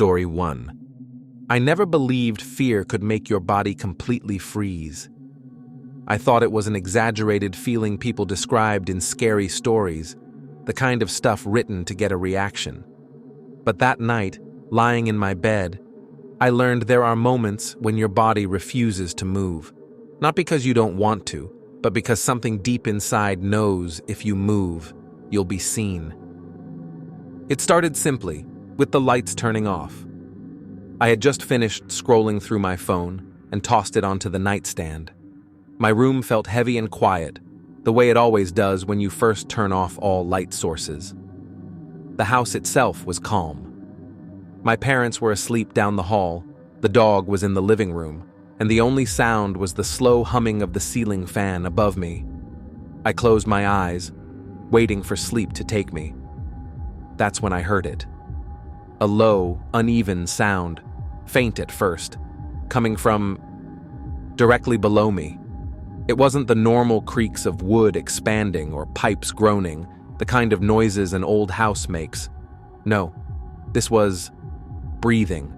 Story 1. I never believed fear could make your body completely freeze. I thought it was an exaggerated feeling people described in scary stories, the kind of stuff written to get a reaction. But that night, lying in my bed, I learned there are moments when your body refuses to move. Not because you don't want to, but because something deep inside knows if you move, you'll be seen. It started simply, with the lights turning off. I had just finished scrolling through my phone and tossed it onto the nightstand. My room felt heavy and quiet, the way it always does when you first turn off all light sources. The house itself was calm. My parents were asleep down the hall, the dog was in the living room, and the only sound was the slow humming of the ceiling fan above me. I closed my eyes, waiting for sleep to take me. That's when I heard it. A low, uneven sound, faint at first, coming from directly below me. It wasn't the normal creaks of wood expanding or pipes groaning, the kind of noises an old house makes. No, this was breathing,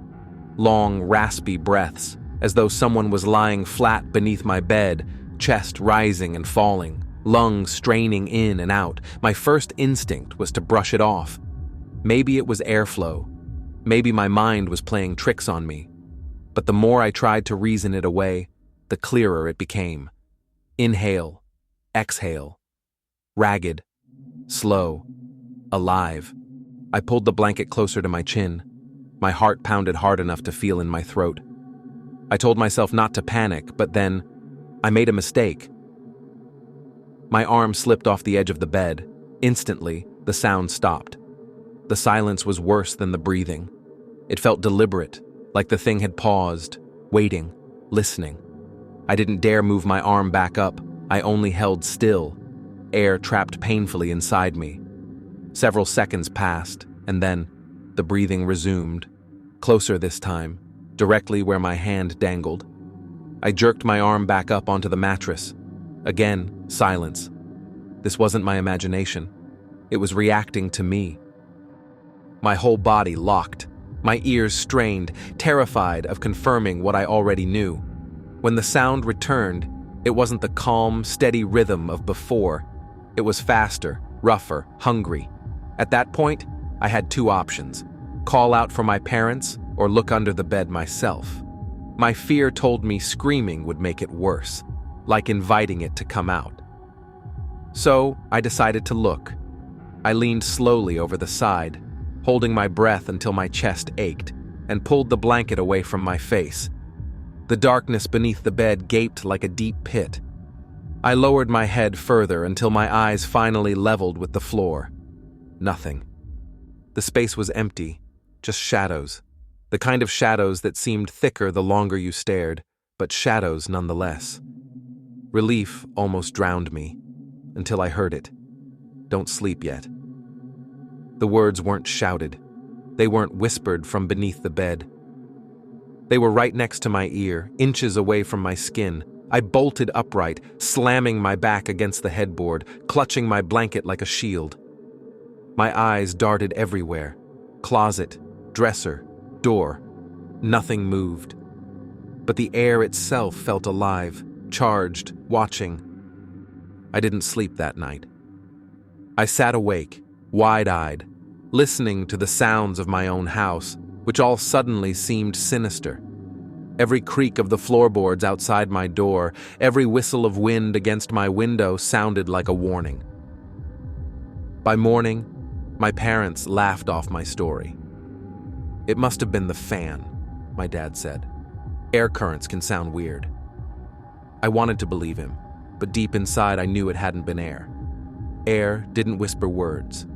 long, raspy breaths, as though someone was lying flat beneath my bed, chest rising and falling, lungs straining in and out. My first instinct was to brush it off. Maybe it was airflow. Maybe my mind was playing tricks on me. But the more I tried to reason it away, the clearer it became. Inhale, exhale, ragged, slow, alive. I pulled the blanket closer to my chin. My heart pounded hard enough to feel in my throat. I told myself not to panic, but then I made a mistake. My arm slipped off the edge of the bed. Instantly, the sound stopped. The silence was worse than the breathing. It felt deliberate, like the thing had paused, waiting, listening. I didn't dare move my arm back up. I only held still, air trapped painfully inside me. Several seconds passed, and then the breathing resumed, closer this time, directly where my hand dangled. I jerked my arm back up onto the mattress. Again, silence. This wasn't my imagination. It was reacting to me. My whole body locked, my ears strained, terrified of confirming what I already knew. When the sound returned, it wasn't the calm, steady rhythm of before. It was faster, rougher, hungry. At that point, I had two options: call out for my parents or look under the bed myself. My fear told me screaming would make it worse, like inviting it to come out. So I decided to look. I leaned slowly over the side, holding my breath until my chest ached, and pulled the blanket away from my face. The darkness beneath the bed gaped like a deep pit. I lowered my head further until my eyes finally leveled with the floor. Nothing. The space was empty, just shadows. The kind of shadows that seemed thicker the longer you stared, but shadows nonetheless. Relief almost drowned me, until I heard it. Don't sleep yet. The words weren't shouted. They weren't whispered from beneath the bed. They were right next to my ear, inches away from my skin. I bolted upright, slamming my back against the headboard, clutching my blanket like a shield. My eyes darted everywhere. Closet, dresser, door. Nothing moved. But the air itself felt alive, charged, watching. I didn't sleep that night. I sat awake, wide-eyed, listening to the sounds of my own house, which all suddenly seemed sinister. Every creak of the floorboards outside my door, every whistle of wind against my window sounded like a warning. By morning, my parents laughed off my story. It must have been the fan, my dad said. Air currents can sound weird. I wanted to believe him, but deep inside I knew it hadn't been air. Air didn't whisper words.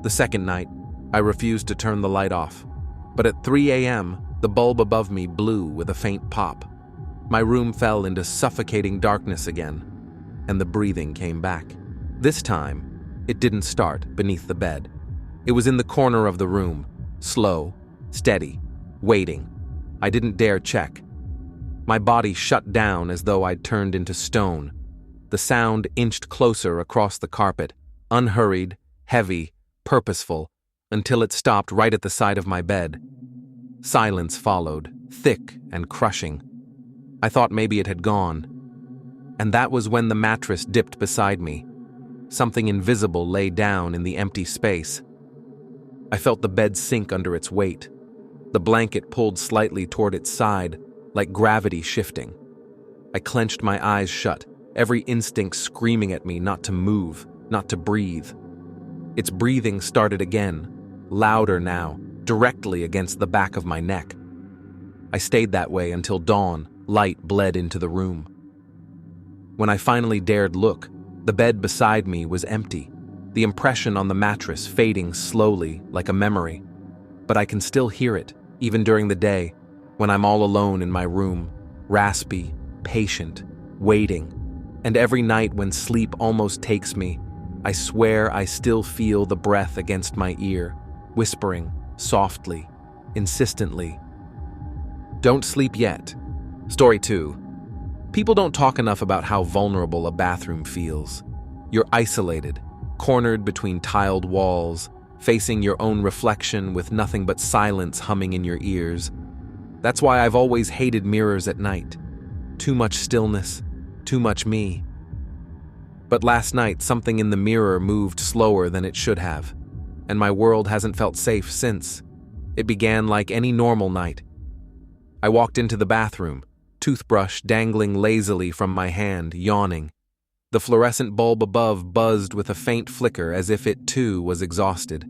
The second night, I refused to turn the light off, but at 3 a.m., the bulb above me blew with a faint pop. My room fell into suffocating darkness again, and the breathing came back. This time, it didn't start beneath the bed. It was in the corner of the room, slow, steady, waiting. I didn't dare check. My body shut down as though I'd turned into stone. The sound inched closer across the carpet, unhurried, heavy, purposeful, until it stopped right at the side of my bed. Silence followed, thick and crushing. I thought maybe it had gone. And that was when the mattress dipped beside me. Something invisible lay down in the empty space. I felt the bed sink under its weight. The blanket pulled slightly toward its side, like gravity shifting. I clenched my eyes shut, every instinct screaming at me not to move, not to breathe. Its breathing started again, louder now, directly against the back of my neck. I stayed that way until dawn, light bled into the room. When I finally dared look, the bed beside me was empty, the impression on the mattress fading slowly like a memory. But I can still hear it, even during the day, when I'm all alone in my room, raspy, patient, waiting. And every night when sleep almost takes me, I swear I still feel the breath against my ear, whispering, softly, insistently. Don't sleep yet. Story 2. People don't talk enough about how vulnerable a bathroom feels. You're isolated, cornered between tiled walls, facing your own reflection with nothing but silence humming in your ears. That's why I've always hated mirrors at night. Too much stillness, too much me. But last night, something in the mirror moved slower than it should have, and my world hasn't felt safe since. It began like any normal night. I walked into the bathroom, toothbrush dangling lazily from my hand, yawning. The fluorescent bulb above buzzed with a faint flicker as if it too was exhausted.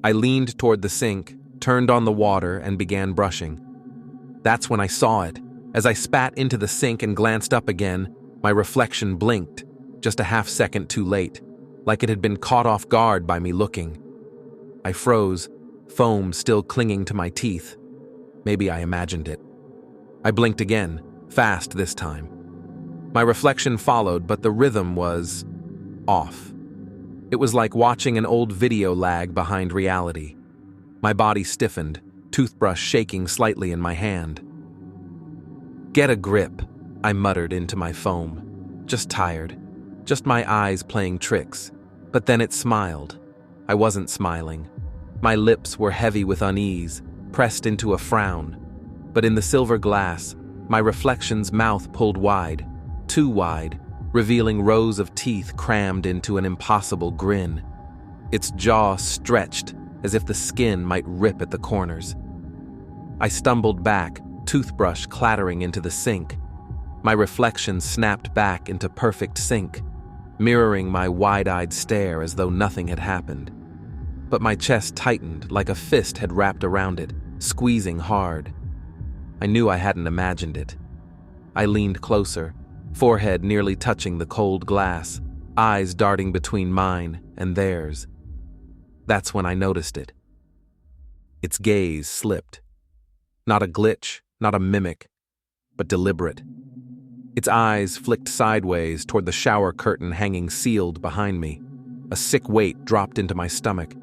I leaned toward the sink, turned on the water, and began brushing. That's when I saw it. As I spat into the sink and glanced up again, my reflection blinked, just a half second too late, like it had been caught off guard by me looking. I froze, foam still clinging to my teeth. Maybe I imagined it. I blinked again, fast this time. My reflection followed, but the rhythm was off. It was like watching an old video lag behind reality. My body stiffened, toothbrush shaking slightly in my hand. Get a grip, I muttered into my foam. Just tired. Just my eyes playing tricks. But then it smiled. I wasn't smiling. My lips were heavy with unease, pressed into a frown. But in the silver glass, my reflection's mouth pulled wide, too wide, revealing rows of teeth crammed into an impossible grin. Its jaw stretched as if the skin might rip at the corners. I stumbled back, toothbrush clattering into the sink. My reflection snapped back into perfect sync, mirroring my wide-eyed stare as though nothing had happened. But my chest tightened like a fist had wrapped around it, squeezing hard. I knew I hadn't imagined it. I leaned closer, forehead nearly touching the cold glass, eyes darting between mine and theirs. That's when I noticed it. Its gaze slipped. Not a glitch, not a mimic, but deliberate. Its eyes flicked sideways toward the shower curtain hanging sealed behind me. A sick weight dropped into my stomach.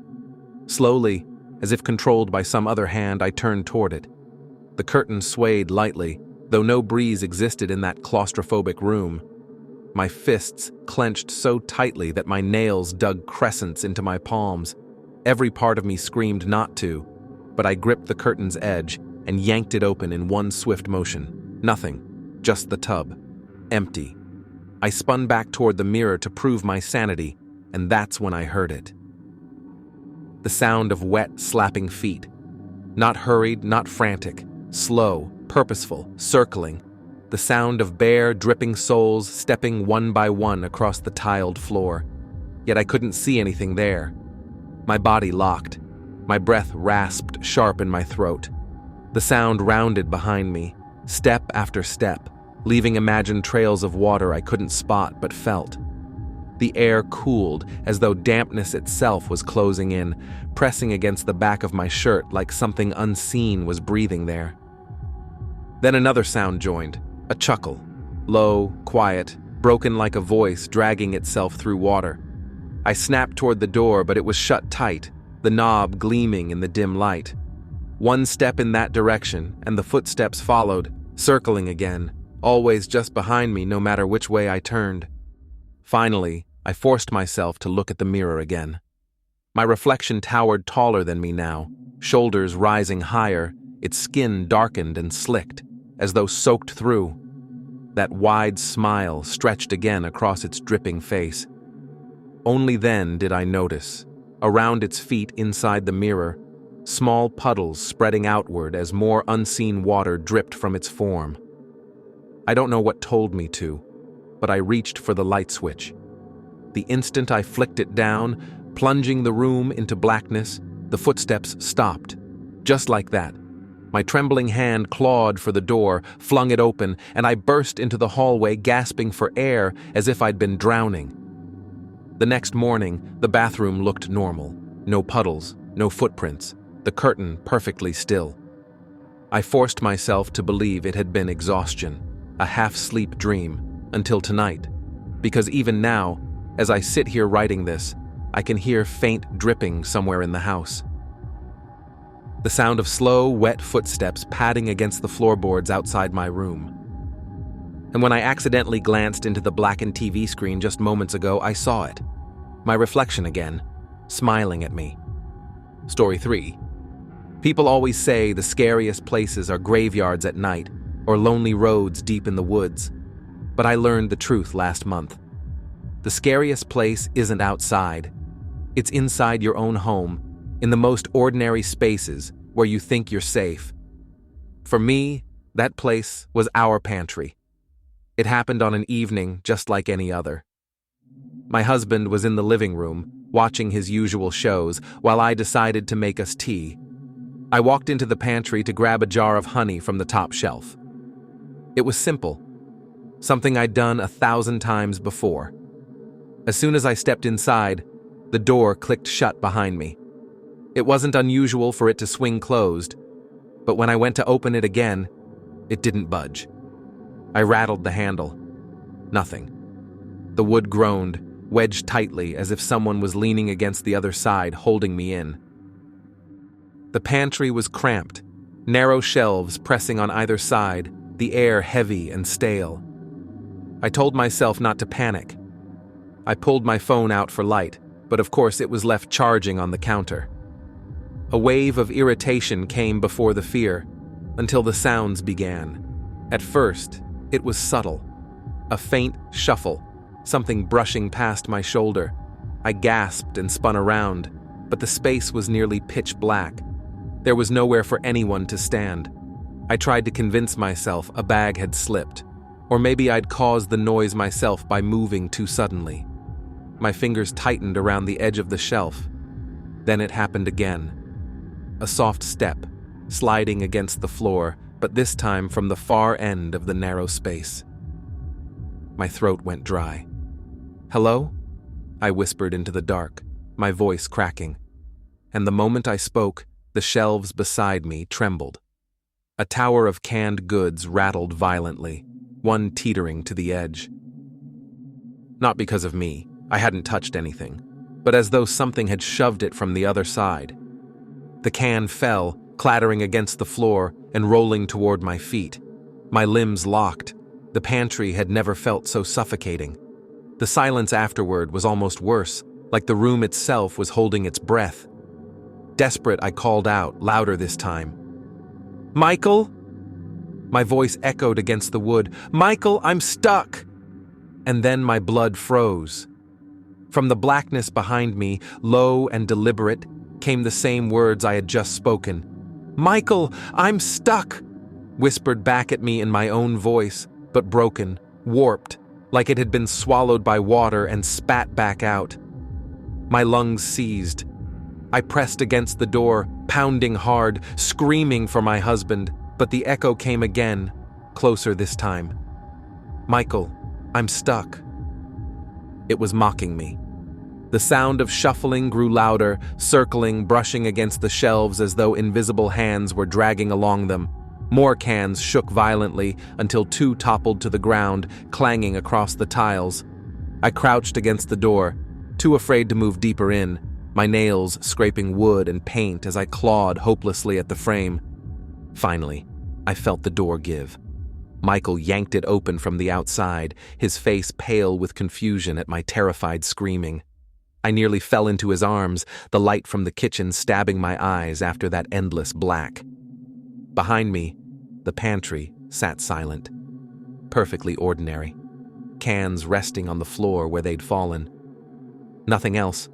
Slowly, as if controlled by some other hand, I turned toward it. The curtain swayed lightly, though no breeze existed in that claustrophobic room. My fists clenched so tightly that my nails dug crescents into my palms. Every part of me screamed not to, but I gripped the curtain's edge and yanked it open in one swift motion. Nothing, just the tub. Empty. I spun back toward the mirror to prove my sanity, and that's when I heard it. The sound of wet, slapping feet. Not hurried, not frantic. Slow, purposeful, circling. The sound of bare, dripping soles stepping one by one across the tiled floor. Yet I couldn't see anything there. My body locked. My breath rasped sharp in my throat. The sound rounded behind me, step after step, leaving imagined trails of water I couldn't spot but felt. The air cooled as though dampness itself was closing in, pressing against the back of my shirt like something unseen was breathing there. Then another sound joined, a chuckle, low, quiet, broken like a voice dragging itself through water. I snapped toward the door, but it was shut tight, the knob gleaming in the dim light. One step in that direction, and the footsteps followed, circling again, always just behind me no matter which way I turned. Finally, I forced myself to look at the mirror again. My reflection towered taller than me now, shoulders rising higher, its skin darkened and slicked, as though soaked through. That wide smile stretched again across its dripping face. Only then did I notice, around its feet inside the mirror, small puddles spreading outward as more unseen water dripped from its form. I don't know what told me to, but I reached for the light switch. The instant I flicked it down, plunging the room into blackness, the footsteps stopped. Just like that. My trembling hand clawed for the door, flung it open, and I burst into the hallway gasping for air as if I'd been drowning. The next morning, the bathroom looked normal. No puddles, no footprints, the curtain perfectly still. I forced myself to believe it had been exhaustion, a half-sleep dream, until tonight, because even now, as I sit here writing this, I can hear faint dripping somewhere in the house. The sound of slow, wet footsteps padding against the floorboards outside my room. And when I accidentally glanced into the blackened TV screen just moments ago, I saw it. My reflection again, smiling at me. Story 3. People always say the scariest places are graveyards at night or lonely roads deep in the woods. But I learned the truth last month. The scariest place isn't outside. It's inside your own home, in the most ordinary spaces where you think you're safe. For me, that place was our pantry. It happened on an evening just like any other. My husband was in the living room, watching his usual shows, while I decided to make us tea. I walked into the pantry to grab a jar of honey from the top shelf. It was simple, something I'd done 1,000 times before. As soon as I stepped inside, the door clicked shut behind me. It wasn't unusual for it to swing closed, but when I went to open it again, it didn't budge. I rattled the handle. Nothing. The wood groaned, wedged tightly as if someone was leaning against the other side, holding me in. The pantry was cramped, narrow shelves pressing on either side, the air heavy and stale. I told myself not to panic. I pulled my phone out for light, but of course it was left charging on the counter. A wave of irritation came before the fear, until the sounds began. At first, it was subtle. A faint shuffle, something brushing past my shoulder. I gasped and spun around, but the space was nearly pitch black. There was nowhere for anyone to stand. I tried to convince myself a bag had slipped, or maybe I'd caused the noise myself by moving too suddenly. My fingers tightened around the edge of the shelf. Then it happened again. A soft step, sliding against the floor, but this time from the far end of the narrow space. My throat went dry. "Hello?" I whispered into the dark, my voice cracking. And the moment I spoke, the shelves beside me trembled. A tower of canned goods rattled violently, one teetering to the edge. Not because of me, I hadn't touched anything, but as though something had shoved it from the other side. The can fell, clattering against the floor and rolling toward my feet. My limbs locked. The pantry had never felt so suffocating. The silence afterward was almost worse, like the room itself was holding its breath. Desperate, I called out, louder this time. "Michael?" My voice echoed against the wood. "Michael, I'm stuck!" And then my blood froze. From the blackness behind me, low and deliberate, came the same words I had just spoken. "Michael, I'm stuck!" whispered back at me in my own voice, but broken, warped, like it had been swallowed by water and spat back out. My lungs seized. I pressed against the door, pounding hard, screaming for my husband, but the echo came again, closer this time. "Michael, I'm stuck." It was mocking me. The sound of shuffling grew louder, circling, brushing against the shelves as though invisible hands were dragging along them. More cans shook violently until 2 toppled to the ground, clanging across the tiles. I crouched against the door, too afraid to move deeper in, my nails scraping wood and paint as I clawed hopelessly at the frame. Finally, I felt the door give. Michael yanked it open from the outside, his face pale with confusion at my terrified screaming. I nearly fell into his arms, the light from the kitchen stabbing my eyes after that endless black. Behind me, the pantry sat silent, perfectly ordinary, cans resting on the floor where they'd fallen. Nothing else.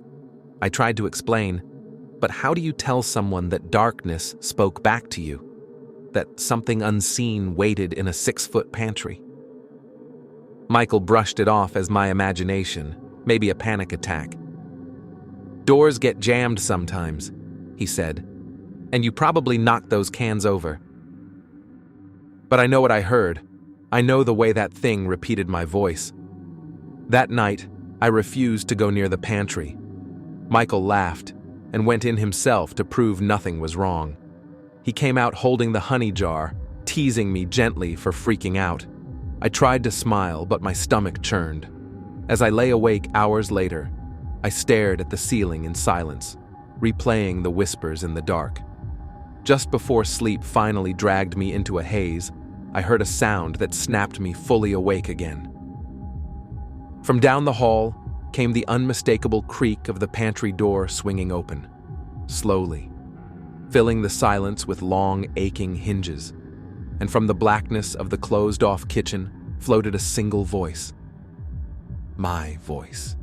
I tried to explain, but how do you tell someone that darkness spoke back to you? That something unseen waited in a 6-foot pantry? Michael brushed it off as my imagination, maybe a panic attack. "Doors get jammed sometimes," he said, "and you probably knocked those cans over." But I know what I heard. I know the way that thing repeated my voice. That night, I refused to go near the pantry. Michael laughed and went in himself to prove nothing was wrong. He came out holding the honey jar, teasing me gently for freaking out. I tried to smile, but my stomach churned. As I lay awake hours later, I stared at the ceiling in silence, replaying the whispers in the dark. Just before sleep finally dragged me into a haze, I heard a sound that snapped me fully awake again. From down the hall came the unmistakable creak of the pantry door swinging open, slowly, filling the silence with long, aching hinges. And from the blackness of the closed-off kitchen floated a single voice. My voice.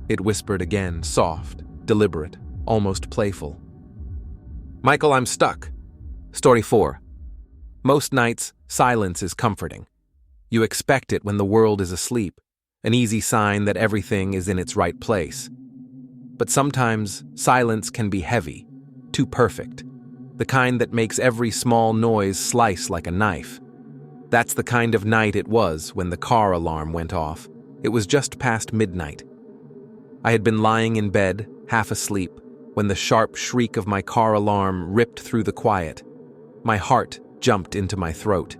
It whispered again, soft, deliberate, almost playful. "Michael, I'm stuck." Story 4. Most nights, silence is comforting. You expect it when the world is asleep, an easy sign that everything is in its right place. But sometimes, silence can be heavy, too perfect, the kind that makes every small noise slice like a knife. That's the kind of night it was when the car alarm went off. It was just past midnight. I had been lying in bed, half asleep, when the sharp shriek of my car alarm ripped through the quiet. My heart jumped into my throat.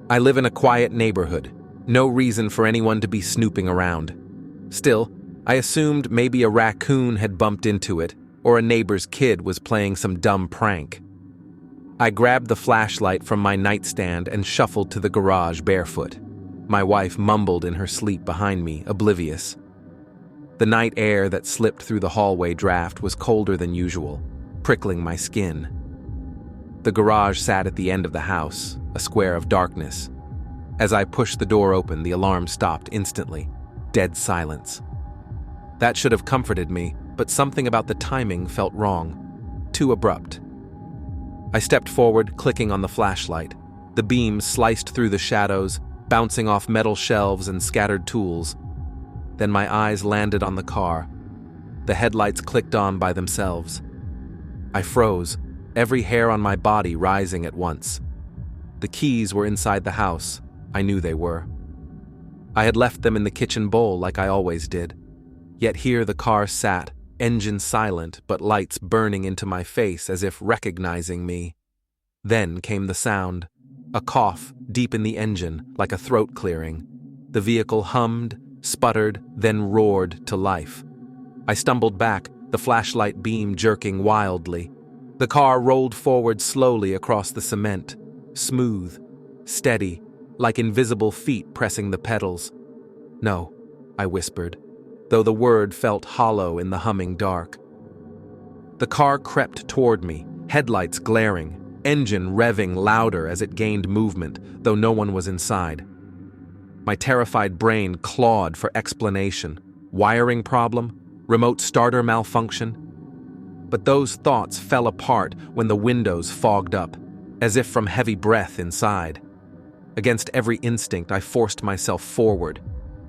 I live in a quiet neighborhood, no reason for anyone to be snooping around. Still, I assumed maybe a raccoon had bumped into it, or a neighbor's kid was playing some dumb prank. I grabbed the flashlight from my nightstand and shuffled to the garage barefoot. My wife mumbled in her sleep behind me, oblivious. The night air that slipped through the hallway draft was colder than usual, prickling my skin. The garage sat at the end of the house, a square of darkness. As I pushed the door open, the alarm stopped instantly. Dead silence. That should have comforted me, but something about the timing felt wrong. Too abrupt. I stepped forward, clicking on the flashlight. The beam sliced through the shadows, bouncing off metal shelves and scattered tools. Then my eyes landed on the car. The headlights clicked on by themselves. I froze, every hair on my body rising at once. The keys were inside the house. I knew they were. I had left them in the kitchen bowl like I always did. Yet here the car sat, engine silent but lights burning into my face as if recognizing me. Then came the sound. A cough deep in the engine, like a throat clearing. The vehicle hummed, sputtered, then roared to life. I stumbled back, the flashlight beam jerking wildly. The car rolled forward slowly across the cement, smooth, steady, like invisible feet pressing the pedals. "No," I whispered, though the word felt hollow in the humming dark. The car crept toward me, headlights glaring, engine revving louder as it gained movement, though no one was inside. My terrified brain clawed for explanation. Wiring problem? Remote starter malfunction? But those thoughts fell apart when the windows fogged up, as if from heavy breath inside. Against every instinct, I forced myself forward.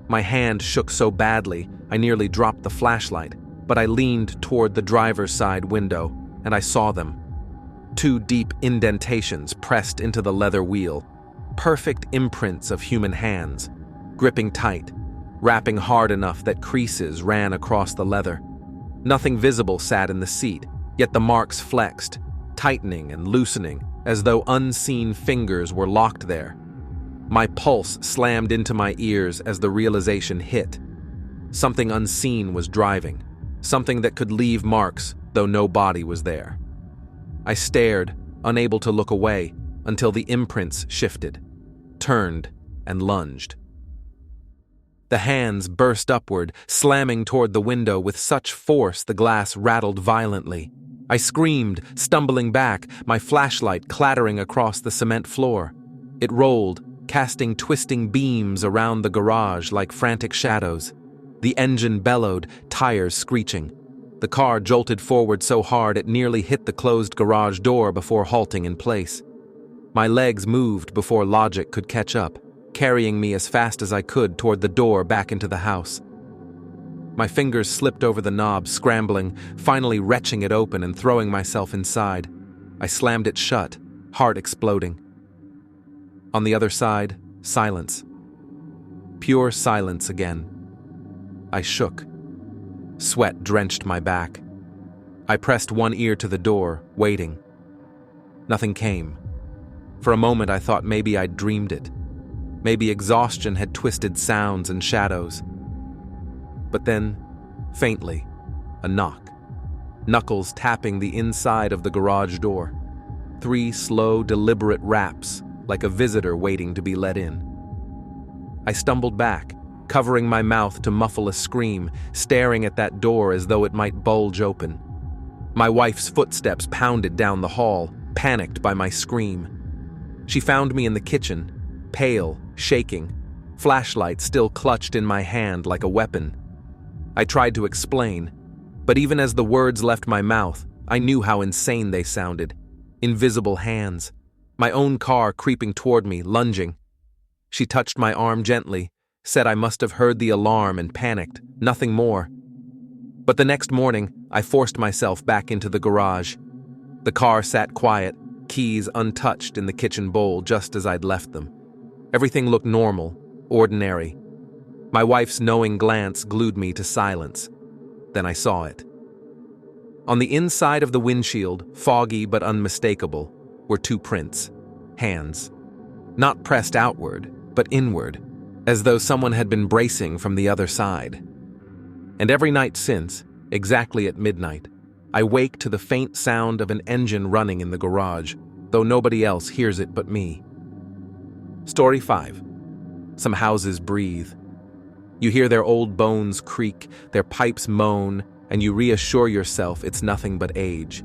My hand shook so badly, I nearly dropped the flashlight, but I leaned toward the driver's side window, and I saw them. 2 deep indentations pressed into the leather wheel. Perfect imprints of human hands, gripping tight, wrapping hard enough that creases ran across the leather. Nothing visible sat in the seat, yet the marks flexed, tightening and loosening, as though unseen fingers were locked there. My pulse slammed into my ears as the realization hit. Something unseen was driving, something that could leave marks, though no body was there. I stared, unable to look away, until the imprints shifted, turned, and lunged. The hands burst upward, slamming toward the window with such force the glass rattled violently. I screamed, stumbling back, my flashlight clattering across the cement floor. It rolled, casting twisting beams around the garage like frantic shadows. The engine bellowed, tires screeching. The car jolted forward so hard it nearly hit the closed garage door before halting in place. My legs moved before logic could catch up, carrying me as fast as I could toward the door back into the house. My fingers slipped over the knob, scrambling, finally wrenching it open and throwing myself inside. I slammed it shut, heart exploding. On the other side, silence. Pure silence again. I shook. Sweat drenched my back. I pressed one ear to the door, waiting. Nothing came. For a moment I thought maybe I'd dreamed it. Maybe exhaustion had twisted sounds and shadows. But then, faintly, a knock. Knuckles tapping the inside of the garage door. 3 slow, deliberate raps, like a visitor waiting to be let in. I stumbled back, covering my mouth to muffle a scream, staring at that door as though it might bulge open. My wife's footsteps pounded down the hall, panicked by my scream. She found me in the kitchen, pale, shaking, flashlight still clutched in my hand like a weapon. I tried to explain, but even as the words left my mouth, I knew how insane they sounded. Invisible hands. My own car creeping toward me, lunging. She touched my arm gently, said I must have heard the alarm and panicked, nothing more. But the next morning, I forced myself back into the garage. The car sat quiet, keys untouched in the kitchen bowl just as I'd left them. Everything looked normal, ordinary. My wife's knowing glance glued me to silence. Then I saw it. On the inside of the windshield, foggy but unmistakable, were 2 prints. Hands. Not pressed outward, but inward, as though someone had been bracing from the other side. And every night since, exactly at midnight, I wake to the faint sound of an engine running in the garage, though nobody else hears it but me. Story 5. Some houses breathe. You hear their old bones creak, their pipes moan, and you reassure yourself it's nothing but age.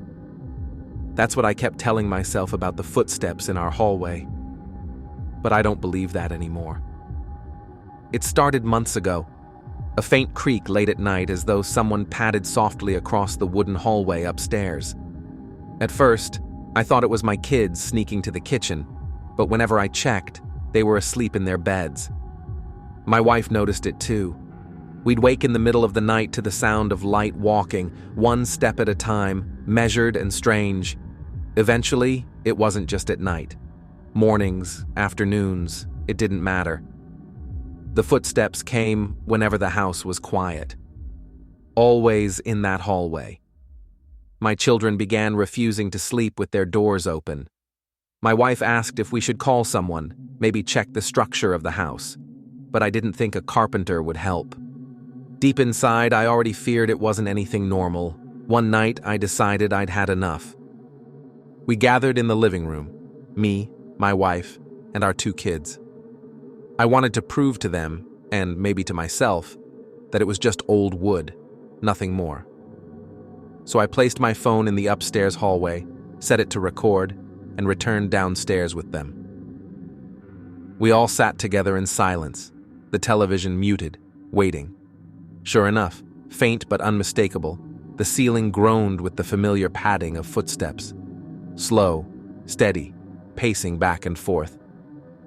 That's what I kept telling myself about the footsteps in our hallway. But I don't believe that anymore. It started months ago. A faint creak late at night as though someone padded softly across the wooden hallway upstairs. At first, I thought it was my kids sneaking to the kitchen, but whenever I checked, they were asleep in their beds. My wife noticed it too. We'd wake in the middle of the night to the sound of light walking, one step at a time, measured and strange. Eventually, it wasn't just at night. Mornings, afternoons, it didn't matter. The footsteps came whenever the house was quiet. Always in that hallway. My children began refusing to sleep with their doors open. My wife asked if we should call someone, maybe check the structure of the house. But I didn't think a carpenter would help. Deep inside, I already feared it wasn't anything normal. One night, I decided I'd had enough. We gathered in the living room, me, my wife, and our 2 kids. I wanted to prove to them, and maybe to myself, that it was just old wood, nothing more. So I placed my phone in the upstairs hallway, set it to record, and returned downstairs with them. We all sat together in silence, the television muted, waiting. Sure enough, faint but unmistakable, the ceiling groaned with the familiar padding of footsteps. Slow, steady, pacing back and forth.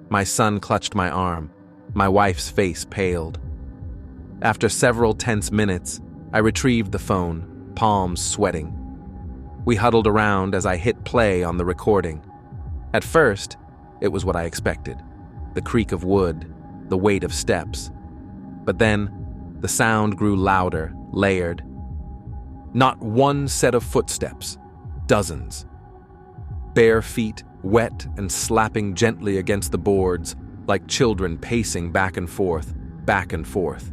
My son clutched my arm. My wife's face paled. After several tense minutes, I retrieved the phone, palms sweating. We huddled around as I hit play on the recording. At first, it was what I expected. The creak of wood, the weight of steps. But then, the sound grew louder, layered. Not one set of footsteps, dozens. Bare feet, wet and slapping gently against the boards, like children pacing back and forth, back and forth.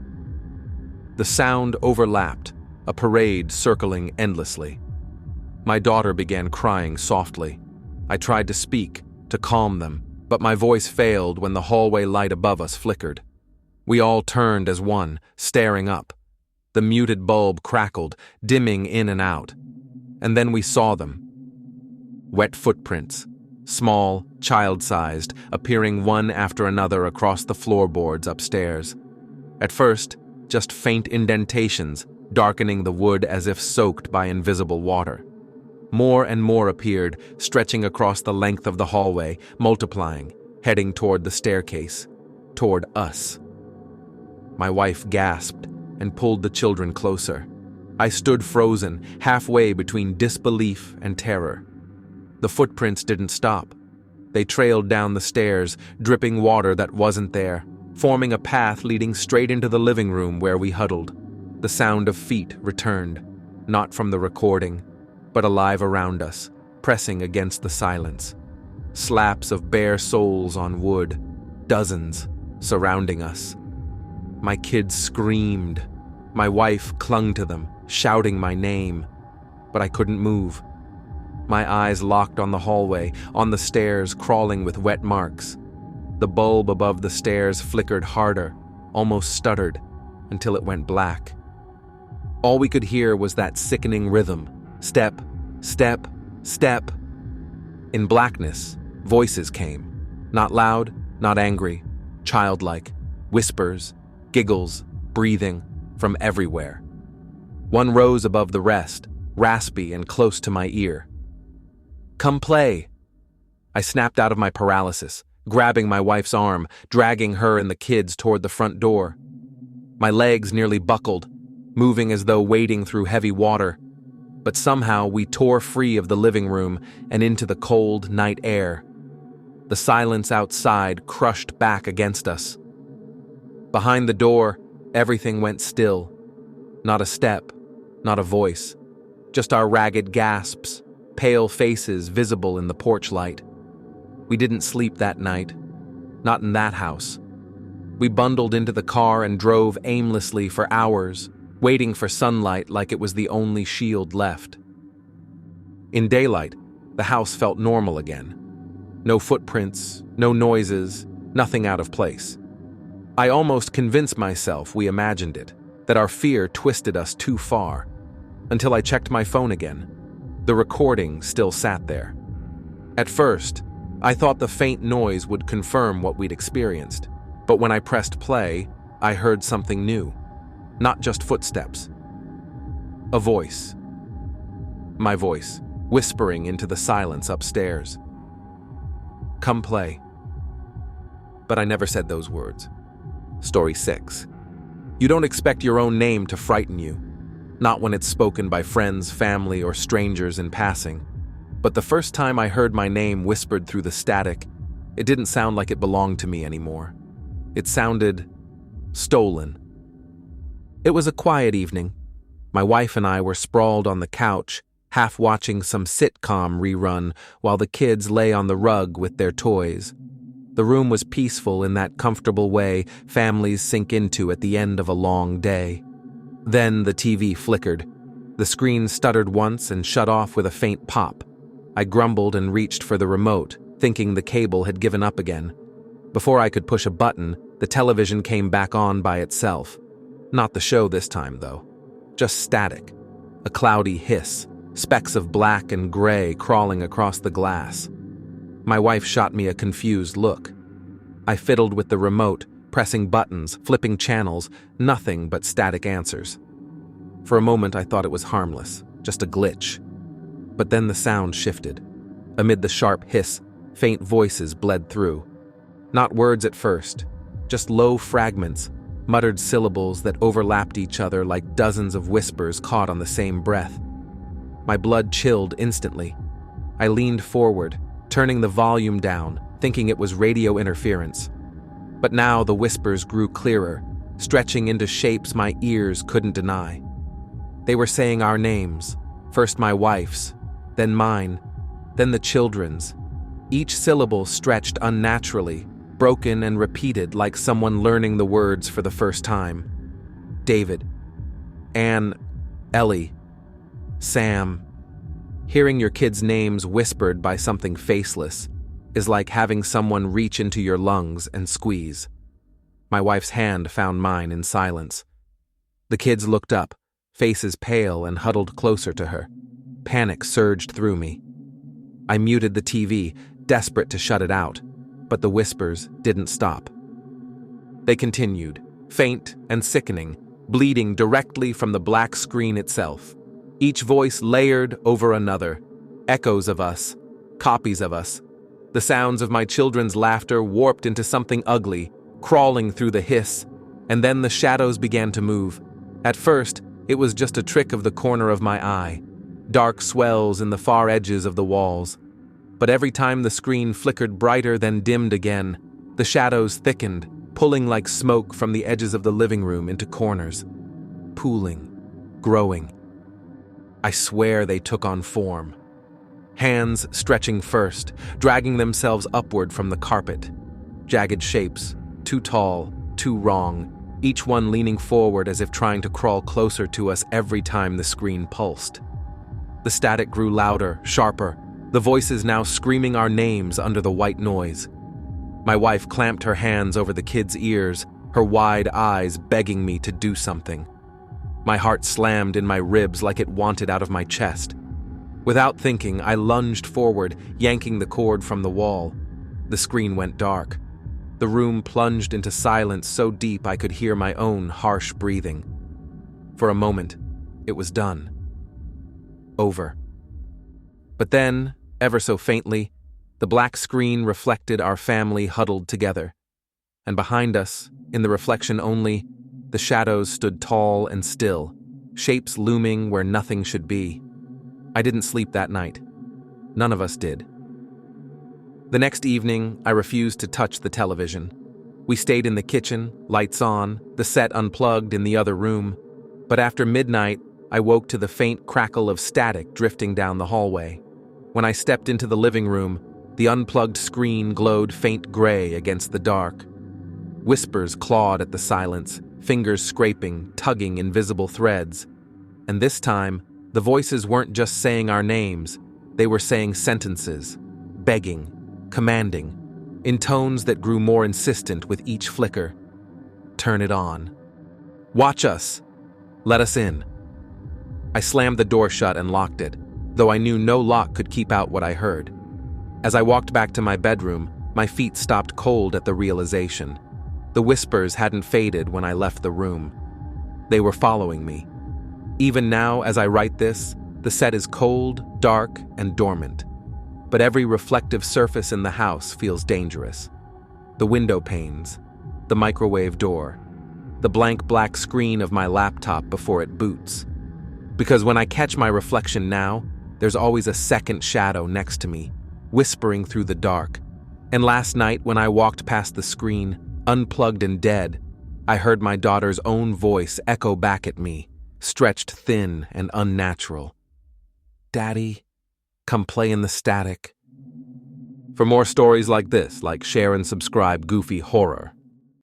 The sound overlapped, a parade circling endlessly. My daughter began crying softly. I tried to speak, to calm them, but my voice failed when the hallway light above us flickered. We all turned as one, staring up. The muted bulb crackled, dimming in and out. And then we saw them. Wet footprints, small, child-sized, appearing one after another across the floorboards upstairs. At first, just faint indentations, darkening the wood as if soaked by invisible water. More and more appeared, stretching across the length of the hallway, multiplying, heading toward the staircase, toward us. My wife gasped and pulled the children closer. I stood frozen, halfway between disbelief and terror. The footprints didn't stop. They trailed down the stairs, dripping water that wasn't there, forming a path leading straight into the living room where we huddled. The sound of feet returned, not from the recording, but alive around us, pressing against the silence. Slaps of bare soles on wood, dozens surrounding us. My kids screamed. My wife clung to them, shouting my name, but I couldn't move. My eyes locked on the hallway, on the stairs crawling with wet marks. The bulb above the stairs flickered harder, almost stuttered, until it went black. All we could hear was that sickening rhythm. Step, step, step. In blackness, voices came. Not loud, not angry, childlike. Whispers, giggles, breathing, from everywhere. One rose above the rest, raspy and close to my ear. "Come play." I snapped out of my paralysis, grabbing my wife's arm, dragging her and the kids toward the front door. My legs nearly buckled, moving as though wading through heavy water. But somehow we tore free of the living room and into the cold night air. The silence outside crushed back against us. Behind the door, everything went still. Not a step, not a voice, just our ragged gasps, pale faces visible in the porch light. We didn't sleep that night, not in that house. We bundled into the car and drove aimlessly for hours, waiting for sunlight like it was the only shield left. In daylight, the house felt normal again. No footprints, no noises, nothing out of place. I almost convinced myself we imagined it, that our fear twisted us too far, until I checked my phone again. The recording still sat there. At first, I thought the faint noise would confirm what we'd experienced, but when I pressed play, I heard something new. Not just footsteps. A voice. My voice, whispering into the silence upstairs. "Come play." But I never said those words. Story 6. You don't expect your own name to frighten you, not when it's spoken by friends, family, or strangers in passing. But the first time I heard my name whispered through the static, it didn't sound like it belonged to me anymore. It sounded stolen. It was a quiet evening. My wife and I were sprawled on the couch, half watching some sitcom rerun while the kids lay on the rug with their toys. The room was peaceful in that comfortable way families sink into at the end of a long day. Then the TV flickered. The screen stuttered once and shut off with a faint pop. I grumbled and reached for the remote, thinking the cable had given up again. Before I could push a button, the television came back on by itself. Not the show this time, though. Just static. A cloudy hiss, specks of black and gray crawling across the glass. My wife shot me a confused look. I fiddled with the remote, pressing buttons, flipping channels, nothing but static answers. For a moment I thought it was harmless, just a glitch. But then the sound shifted. Amid the sharp hiss, faint voices bled through. Not words at first, just low fragments, muttered syllables that overlapped each other like dozens of whispers caught on the same breath. My blood chilled instantly. I leaned forward, turning the volume down, thinking it was radio interference. But now the whispers grew clearer, stretching into shapes my ears couldn't deny. They were saying our names, first my wife's, then mine, then the children's. Each syllable stretched unnaturally, broken and repeated like someone learning the words for the first time. David, Anne, Ellie, Sam. Hearing your kids' names whispered by something faceless is like having someone reach into your lungs and squeeze. My wife's hand found mine in silence. The kids looked up, faces pale, and huddled closer to her. Panic surged through me. I muted the TV, desperate to shut it out, but the whispers didn't stop. They continued, faint and sickening, bleeding directly from the black screen itself. Each voice layered over another, echoes of us, copies of us. The sounds of my children's laughter warped into something ugly, crawling through the hiss, and then the shadows began to move. At first, it was just a trick of the corner of my eye, dark swells in the far edges of the walls. But every time the screen flickered brighter, then dimmed again, the shadows thickened, pulling like smoke from the edges of the living room into corners, pooling, growing. I swear they took on form. Hands stretching first, dragging themselves upward from the carpet. Jagged shapes, too tall, too wrong, each one leaning forward as if trying to crawl closer to us every time the screen pulsed. The static grew louder, sharper, the voices now screaming our names under the white noise. My wife clamped her hands over the kids' ears, her wide eyes begging me to do something. My heart slammed in my ribs like it wanted out of my chest. Without thinking, I lunged forward, yanking the cord from the wall. The screen went dark. The room plunged into silence so deep I could hear my own harsh breathing. For a moment, it was done. Over. But then, ever so faintly, the black screen reflected our family huddled together. And behind us, in the reflection only, the shadows stood tall and still, shapes looming where nothing should be. I didn't sleep that night. None of us did. The next evening, I refused to touch the television. We stayed in the kitchen, lights on, the set unplugged in the other room. But after midnight, I woke to the faint crackle of static drifting down the hallway. When I stepped into the living room, the unplugged screen glowed faint gray against the dark. Whispers clawed at the silence, fingers scraping, tugging invisible threads. And this time, the voices weren't just saying our names, they were saying sentences, begging, commanding, in tones that grew more insistent with each flicker. Turn it on. Watch us. Let us in. I slammed the door shut and locked it, though I knew no lock could keep out what I heard. As I walked back to my bedroom, my feet stopped cold at the realization. The whispers hadn't faded when I left the room. They were following me. Even now, as I write this, the set is cold, dark, and dormant. But every reflective surface in the house feels dangerous. The window panes, the microwave door, the blank black screen of my laptop before it boots. Because when I catch my reflection now, there's always a second shadow next to me, whispering through the dark. And last night, when I walked past the screen, unplugged and dead, I heard my daughter's own voice echo back at me, stretched thin and unnatural. Daddy, come play in the static. For more stories like this, share and subscribe Goofy Horror.